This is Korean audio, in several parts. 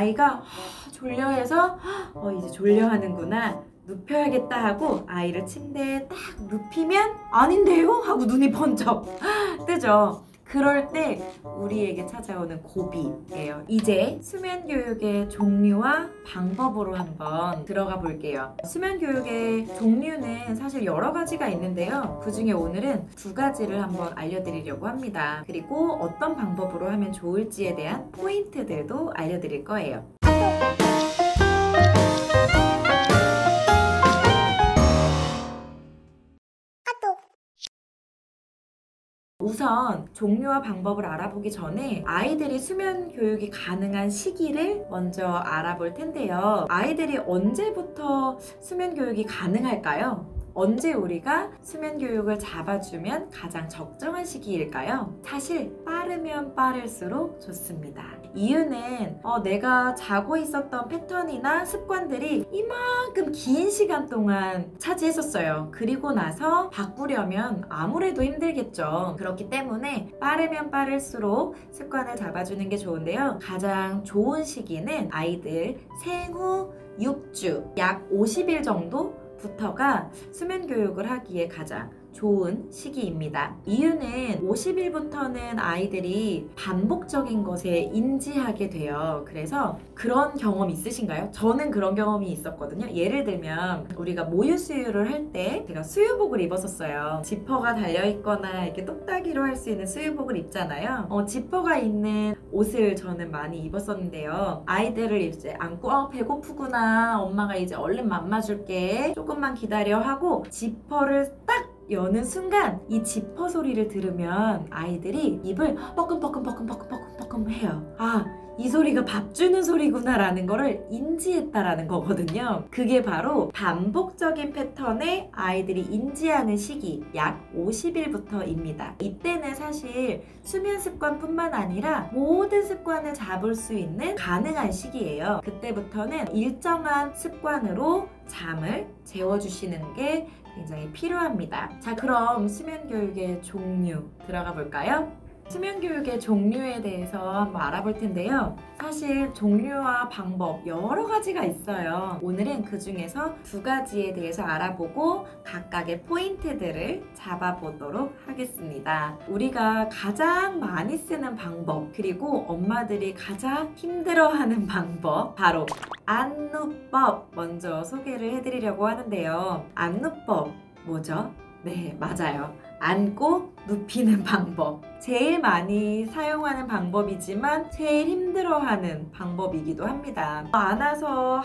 아이가 졸려해서 이제 졸려하는구나, 눕혀야겠다 하고 아이를 침대에 딱 눕히면 아닌데요? 하고 눈이 번쩍 뜨죠. 그럴 때 우리에게 찾아오는 고비예요. 이제 수면 교육의 종류와 방법으로 한번 들어가 볼게요. 수면 교육의 종류는 사실 여러 가지가 있는데요. 그 중에 오늘은 2가지를 한번 알려드리려고 합니다. 그리고 어떤 방법으로 하면 좋을지에 대한 포인트들도 알려드릴 거예요. 우선 종류와 방법을 알아보기 전에 아이들이 수면 교육이 가능한 시기를 먼저 알아볼 텐데요. 아이들이 언제부터 수면 교육이 가능할까요? 언제 우리가 수면 교육을 잡아주면 가장 적정한 시기일까요? 사실 빠르면 빠를수록 좋습니다. 이유는 내가 자고 있었던 패턴이나 습관들이 이만큼 긴 시간 동안 차지했었어요. 그리고 나서 바꾸려면 아무래도 힘들겠죠. 그렇기 때문에 빠르면 빠를수록 습관을 잡아주는 게 좋은데요. 가장 좋은 시기는 아이들 생후 6주, 약 50일 정도 부터가 수면 교육을 하기에 가장 좋은 시기입니다. 이유는 50일부터는 아이들이 반복적인 것에 인지하게 돼요. 그래서 그런 경험 있으신가요? 저는 그런 경험이 있었거든요. 예를 들면 우리가 모유 수유를 할 때 제가 수유복을 입었었어요. 지퍼가 달려있거나 이렇게 똑딱이로 할 수 있는 수유복을 입잖아요. 지퍼가 있는 옷을 저는 많이 입었었는데요. 아이들을 이제 안고 배고프구나, 엄마가 이제 얼른 맘마줄게, 조금만 기다려 하고 지퍼를 딱 여는 순간 이 지퍼 소리를 들으면 아이들이 입을 뻐끔뻐끔뻐끔뻐끔뻐끔 해요. 이 소리가 밥 주는 소리구나 라는 거를 인지했다라는 거거든요. 그게 바로 반복적인 패턴에 아이들이 인지하는 시기, 약 50일부터입니다. 이때는 사실 수면 습관뿐만 아니라 모든 습관을 잡을 수 있는 가능한 시기예요. 그때부터는 일정한 습관으로 잠을 재워주시는 게 굉장히 필요합니다. 자, 그럼 수면 교육의 종류 들어가 볼까요? 수면 교육의 종류에 대해서 한번 알아볼 텐데요. 사실 종류와 방법 여러 가지가 있어요. 오늘은 그 중에서 2가지에 대해서 알아보고 각각의 포인트들을 잡아보도록 하겠습니다. 우리가 가장 많이 쓰는 방법, 그리고 엄마들이 가장 힘들어하는 방법, 바로 안누법 먼저 소개를 해드리려고 하는데요. 안누법 뭐죠? 네, 맞아요. 안고 눕히는 방법. 제일 많이 사용하는 방법이지만 제일 힘들어하는 방법이기도 합니다. 안아서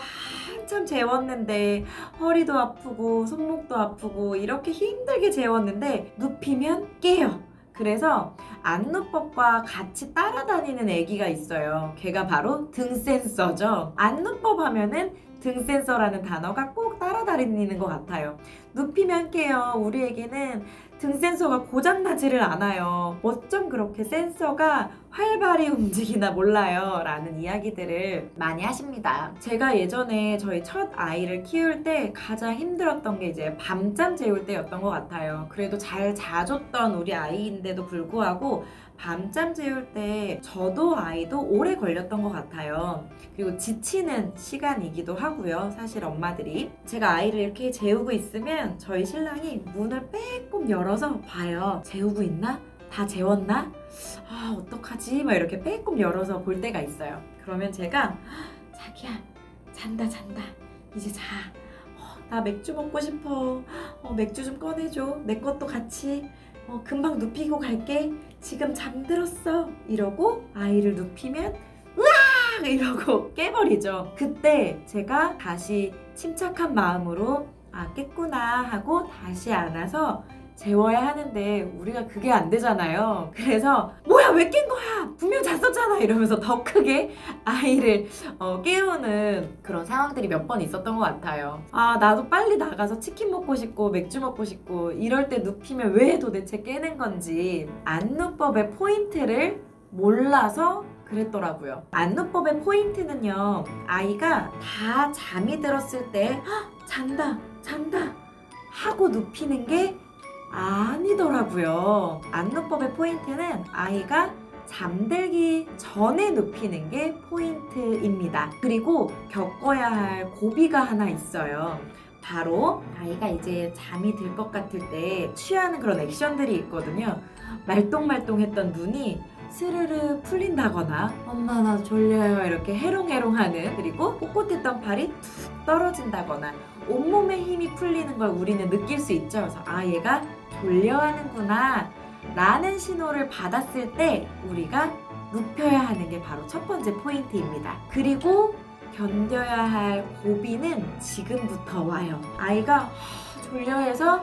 한참 재웠는데 허리도 아프고 손목도 아프고 이렇게 힘들게 재웠는데 눕히면 깨요. 그래서 안누법과 같이 따라다니는 애기가 있어요. 걔가 바로 등 센서죠. 안누법 하면은 등 센서라는 단어가 꼭 따라다니는 것 같아요. 눕히면 깨요. 우리에게는 등 센서가 고장나지를 않아요. 어쩜 그렇게 센서가 활발히 움직이나 몰라요 라는 이야기들을 많이 하십니다. 제가 예전에 저희 첫 아이를 키울 때 가장 힘들었던 게 이제 밤잠 재울 때였던 것 같아요. 그래도 잘 자줬던 우리 아이인데도 불구하고 밤잠 재울 때 저도 아이도 오래 걸렸던 것 같아요. 그리고 지치는 시간이기도 하고요. 사실 엄마들이 제가 아이를 이렇게 재우고 있으면 저희 신랑이 문을 빼꼼 열어서 봐요. 재우고 있나? 다 재웠나? 어떡하지? 막 이렇게 빼꼼 열어서 볼 때가 있어요. 그러면 제가 자기야, 잔다 이제 자. 나 맥주 먹고 싶어. 맥주 좀 꺼내줘. 내 것도 같이. 금방 눕히고 갈게. 지금 잠들었어. 이러고 아이를 눕히면 으악! 이러고 깨버리죠. 그때 제가 다시 침착한 마음으로 깼구나 하고 다시 안아서 재워야 하는데 우리가 그게 안 되잖아요. 그래서 뭐야, 왜 깬 거야? 분명 잤었잖아 이러면서 더 크게 아이를 깨우는 그런 상황들이 몇 번 있었던 것 같아요. 나도 빨리 나가서 치킨 먹고 싶고 맥주 먹고 싶고 이럴 때 눕히면 왜 도대체 깨는 건지 안누법의 포인트를 몰라서 그랬더라고요. 안누법의 포인트는요, 아이가 다 잠이 들었을 때 잔다 하고 눕히는 게 아니더라고요. 안누법의 포인트는 아이가 잠들기 전에 눕히는 게 포인트입니다. 그리고 겪어야 할 고비가 하나 있어요. 바로 아이가 이제 잠이 들 것 같을 때 취하는 그런 액션들이 있거든요. 말똥말똥했던 눈이 스르르 풀린다거나 엄마 나 졸려요 이렇게 해롱해롱하는, 그리고 꼿꼿했던 팔이 툭 떨어진다거나 온몸에 힘이 풀리는 걸 우리는 느낄 수 있죠. 그래서 아, 얘가 졸려하는구나 라는 신호를 받았을 때 우리가 눕혀야 하는 게 바로 첫 번째 포인트입니다. 그리고 견뎌야 할 고비는 지금부터 와요. 아이가 졸려해서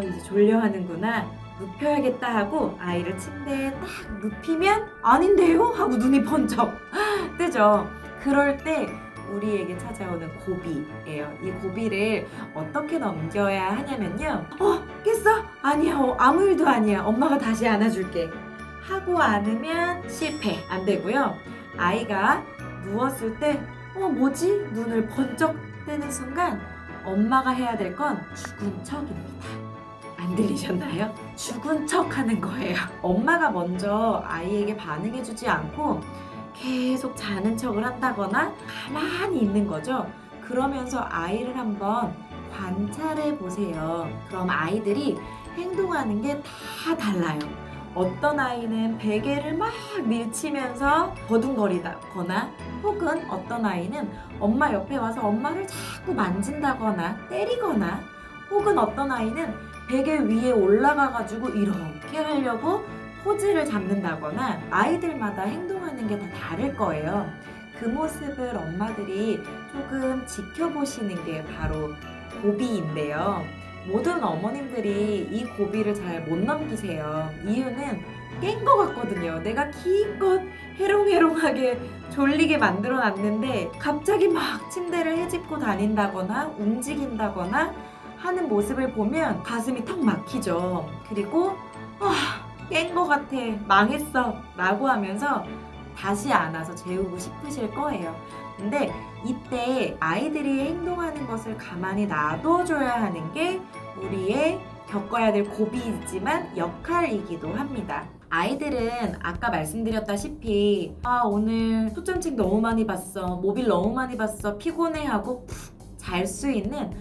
이제 졸려하는구나, 눕혀야겠다 하고 아이를 침대에 딱 눕히면 아닌데요? 하고 눈이 번쩍 뜨죠. 그럴 때 우리에게 찾아오는 고비예요. 이 고비를 어떻게 넘겨야 하냐면요. 깼어? 아니야. 아무 일도 아니야. 엄마가 다시 안아줄게. 하고 안으면 실패. 안 되고요. 아이가 누웠을 때 뭐지? 눈을 번쩍 뜨는 순간 엄마가 해야 될 건 죽은 척입니다. 안 들리셨나요? 죽은 척 하는 거예요. 엄마가 먼저 아이에게 반응해주지 않고 계속 자는 척을 한다거나 가만히 있는 거죠. 그러면서 아이를 한번 관찰해 보세요. 그럼 아이들이 행동하는 게 다 달라요. 어떤 아이는 베개를 막 밀치면서 버둥거리다거나, 혹은 어떤 아이는 엄마 옆에 와서 엄마를 자꾸 만진다거나 때리거나, 혹은 어떤 아이는 베개 위에 올라가가지고 이렇게 하려고 포즈를 잡는다거나, 아이들마다 행동하는 게 다 다를 거예요. 그 모습을 엄마들이 조금 지켜보시는 게 바로 고비인데요. 모든 어머님들이 이 고비를 잘 못 넘기세요. 이유는 깬 것 같거든요. 내가 기껏 해롱해롱하게 졸리게 만들어 놨는데 갑자기 막 침대를 헤집고 다닌다거나 움직인다거나 하는 모습을 보면 가슴이 턱 막히죠. 그리고 깬 것 같아, 망했어 라고 하면서 다시 안아서 재우고 싶으실 거예요. 근데 이때 아이들이 행동하는 것을 가만히 놔둬줘야 하는 게 우리의 겪어야 될 고비이지만 역할이기도 합니다. 아이들은 아까 말씀드렸다시피 오늘 초점책 너무 많이 봤어, 모빌 너무 많이 봤어, 피곤해 하고 푹 잘 수 있는,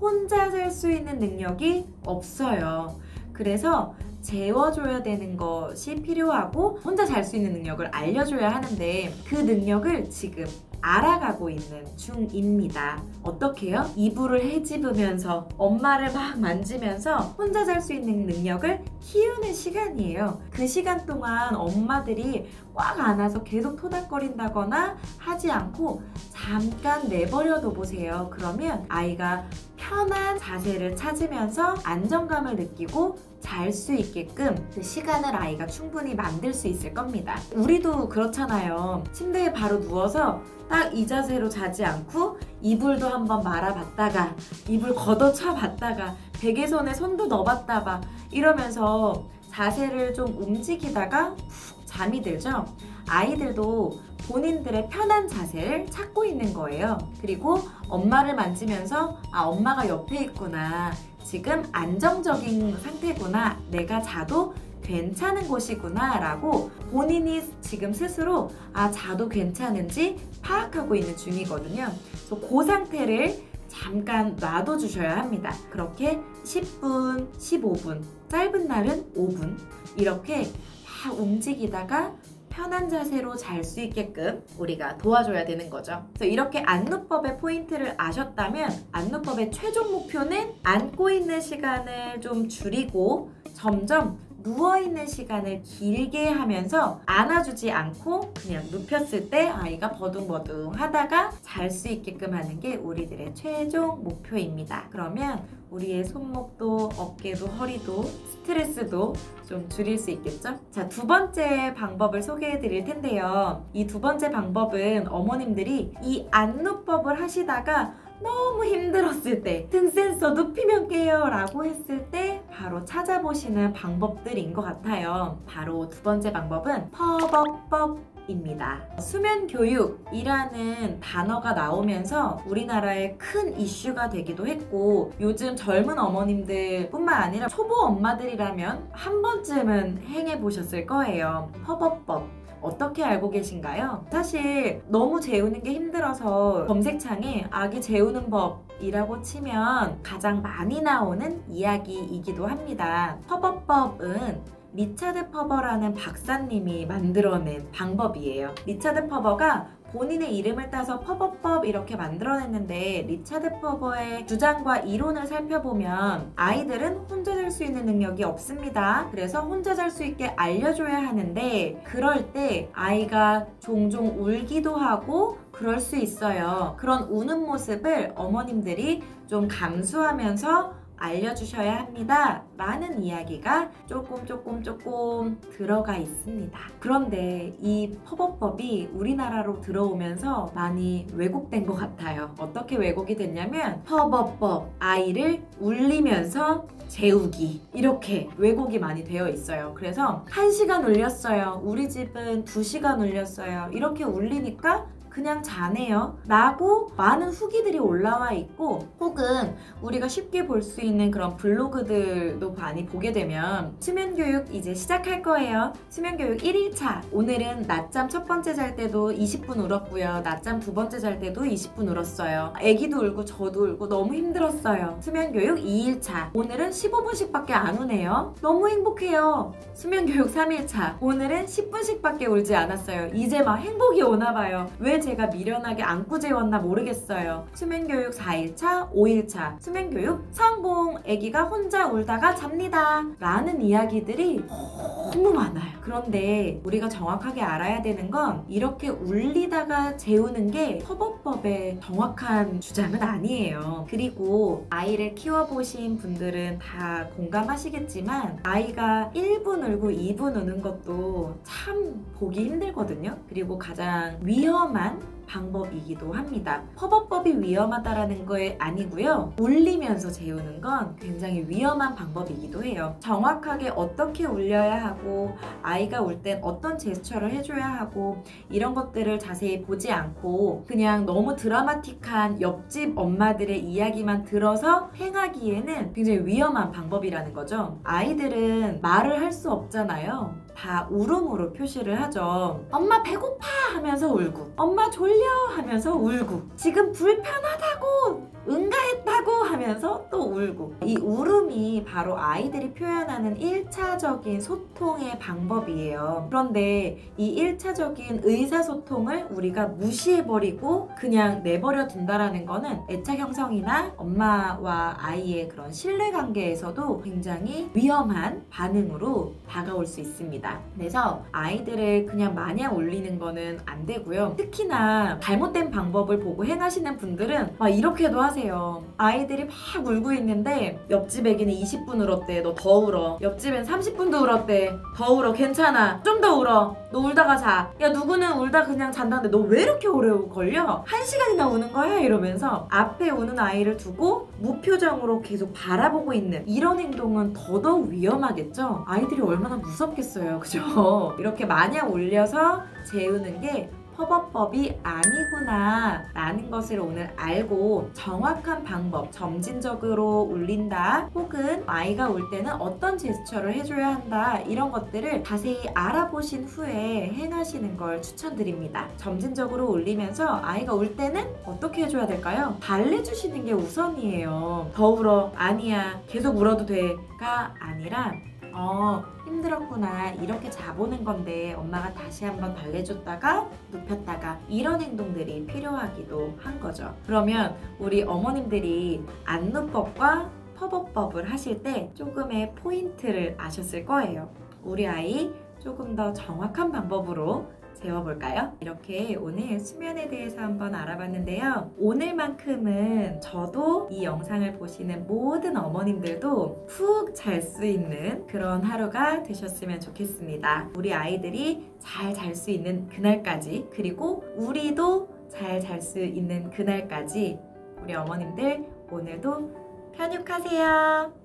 혼자 잘 수 있는 능력이 없어요. 그래서 재워줘야 되는 것이 필요하고 혼자 잘 수 있는 능력을 알려줘야 하는데 그 능력을 지금 알아가고 있는 중입니다. 어떻게요? 이불을 헤집으면서 엄마를 막 만지면서 혼자 잘 수 있는 능력을 키우는 시간이에요. 그 시간 동안 엄마들이 꽉 안아서 계속 토닥거린다거나 하지 않고 잠깐 내버려둬 보세요. 그러면 아이가 편한 자세를 찾으면서 안정감을 느끼고 잘 수 있게끔 그 시간을 아이가 충분히 만들 수 있을 겁니다. 우리도 그렇잖아요. 침대에 바로 누워서 딱 이 자세로 자지 않고 이불도 한번 말아봤다가 이불 걷어차봤다가 베개선에 손도 넣어봤다가 이러면서 자세를 좀 움직이다가 푹 잠이 들죠? 아이들도 본인들의 편한 자세를 찾고 있는 거예요. 그리고 엄마를 만지면서 엄마가 옆에 있구나, 지금 안정적인 상태구나, 내가 자도 괜찮은 곳이구나 라고 본인이 지금 스스로 자도 괜찮은지 파악하고 있는 중이거든요. 그래서 그 상태를 잠깐 놔둬주셔야 합니다. 그렇게 10분, 15분, 짧은 날은 5분 이렇게 막 움직이다가 편한 자세로 잘 수 있게끔 우리가 도와줘야 되는 거죠. 그래서 이렇게 안누법의 포인트를 아셨다면 안누법의 최종 목표는 앉고 있는 시간을 좀 줄이고 점점 누워있는 시간을 길게 하면서 안아주지 않고 그냥 눕혔을 때 아이가 버둥버둥 하다가 잘 수 있게끔 하는 게 우리들의 최종 목표입니다. 그러면 우리의 손목도 어깨도 허리도 스트레스도 좀 줄일 수 있겠죠? 자, 두 번째 방법을 소개해 드릴 텐데요. 이 두 번째 방법은 어머님들이 이 안누법을 하시다가 너무 힘들었을 때, 등 센서 눕히면 깨요 라고 했을 때 바로 찾아보시는 방법들인 것 같아요. 바로 두 번째 방법은 퍼벅법입니다. 수면교육이라는 단어가 나오면서 우리나라에 큰 이슈가 되기도 했고, 요즘 젊은 어머님들 뿐만 아니라 초보 엄마들이라면 한 번쯤은 행해 보셨을 거예요. 퍼벅법. 어떻게 알고 계신가요? 사실 너무 재우는 게 힘들어서 검색창에 아기 재우는 법이라고 치면 가장 많이 나오는 이야기이기도 합니다. 퍼버법은 리차드 퍼버라는 박사님이 만들어낸 방법이에요. 리차드 퍼버가 본인의 이름을 따서 퍼버법 이렇게 만들어냈는데, 리차드 퍼버의 주장과 이론을 살펴보면 아이들은 혼자 잘 수 있는 능력이 없습니다. 그래서 혼자 잘 수 있게 알려줘야 하는데, 그럴 때 아이가 종종 울기도 하고 그럴 수 있어요. 그런 우는 모습을 어머님들이 좀 감수하면서 알려주셔야 합니다 라는 이야기가 조금 들어가 있습니다. 그런데 이 퍼버법이 우리나라로 들어오면서 많이 왜곡된 것 같아요. 어떻게 왜곡이 됐냐면, 퍼버법, 아이를 울리면서 재우기, 이렇게 왜곡이 많이 되어 있어요. 그래서 1시간 울렸어요, 우리 집은 2시간 울렸어요, 이렇게 울리니까 그냥 자네요 라고 많은 후기들이 올라와 있고, 혹은 우리가 쉽게 볼 수 있는 그런 블로그들도 많이 보게 되면 수면교육 이제 시작할 거예요. 수면교육 1일차, 오늘은 낮잠 첫 번째 잘 때도 20분 울었고요, 낮잠 두 번째 잘 때도 20분 울었어요, 애기도 울고 저도 울고 너무 힘들었어요. 수면교육 2일차, 오늘은 15분씩 밖에 안 우네요, 너무 행복해요. 수면교육 3일차, 오늘은 10분씩 밖에 울지 않았어요, 이제 막 행복이 오나봐요. 왜 제가 미련하게 안고 재웠나 모르겠어요. 수면교육 4일차, 5일차, 수면교육 성공! 아기가 혼자 울다가 잡니다 라는 이야기들이 너무 많아요. 그런데 우리가 정확하게 알아야 되는 건, 이렇게 울리다가 재우는 게 퍼버법의 정확한 주장은 아니에요. 그리고 아이를 키워보신 분들은 다 공감하시겠지만, 아이가 1분 울고 2분 우는 것도 참 보기 힘들거든요. 그리고 가장 위험한 방법이기도 합니다. 퍼버법이 위험하다라는 게 아니고요, 울리면서 재우는 건 굉장히 위험한 방법이기도 해요. 정확하게 어떻게 울려야 하고, 아이가 울 땐 어떤 제스처를 해줘야 하고, 이런 것들을 자세히 보지 않고 그냥 너무 드라마틱한 옆집 엄마들의 이야기만 들어서 행하기에는 굉장히 위험한 방법이라는 거죠. 아이들은 말을 할 수 없잖아요. 다 울음으로 표시를 하죠. 엄마 배고파 하면서 울고, 엄마 졸려 하면서 울고, 지금 불편하다고 응가했다고 하면서 또 울고. 이 울음이 바로 아이들이 표현하는 1차적인 소통의 방법이에요. 그런데 이 1차적인 의사소통을 우리가 무시해버리고 그냥 내버려 둔다라는 거는 애착 형성이나 엄마와 아이의 그런 신뢰관계에서도 굉장히 위험한 반응으로 다가올 수 있습니다. 그래서 아이들을 그냥 마냥 울리는 거는 안 되고요. 특히나 잘못된 방법을 보고 행하시는 분들은 막 이렇게도 하세요. 아이들이 막 울고 있는데 옆집 애기는 20분 울었대, 너 더 울어. 옆집엔 30분도 울었대, 더 울어, 괜찮아, 좀 더 울어, 너 울다가 자. 야, 누구는 울다 그냥 잔다는데 너 왜 이렇게 오래 걸려? 1시간이나 우는 거야? 이러면서 앞에 우는 아이를 두고 무표정으로 계속 바라보고 있는 이런 행동은 더더욱 위험하겠죠? 아이들이 얼마나 무섭겠어요, 그죠? 이렇게 마냥 울려서 재우는 게 퍼버법이 아니구나 라는 것을 오늘 알고, 정확한 방법, 점진적으로 울린다, 혹은 아이가 울 때는 어떤 제스처를 해줘야 한다, 이런 것들을 자세히 알아보신 후에 행하시는 걸 추천드립니다. 점진적으로 울리면서 아이가 울 때는 어떻게 해줘야 될까요? 달래주시는 게 우선이에요. 더 울어? 아니야, 계속 울어도 돼가 아니라, 힘들었구나, 이렇게 자보는 건데 엄마가 다시 한번 달래줬다가 눕혔다가, 이런 행동들이 필요하기도 한 거죠. 그러면 우리 어머님들이 안누법과 퍼버법을 하실 때 조금의 포인트를 아셨을 거예요. 우리 아이 조금 더 정확한 방법으로 재워볼까요? 이렇게 오늘 수면에 대해서 한번 알아봤는데요. 오늘만큼은 저도 이 영상을 보시는 모든 어머님들도 푹 잘 수 있는 그런 하루가 되셨으면 좋겠습니다. 우리 아이들이 잘 잘 수 있는 그날까지, 그리고 우리도 잘 잘 수 있는 그날까지 우리 어머님들 오늘도 편육하세요.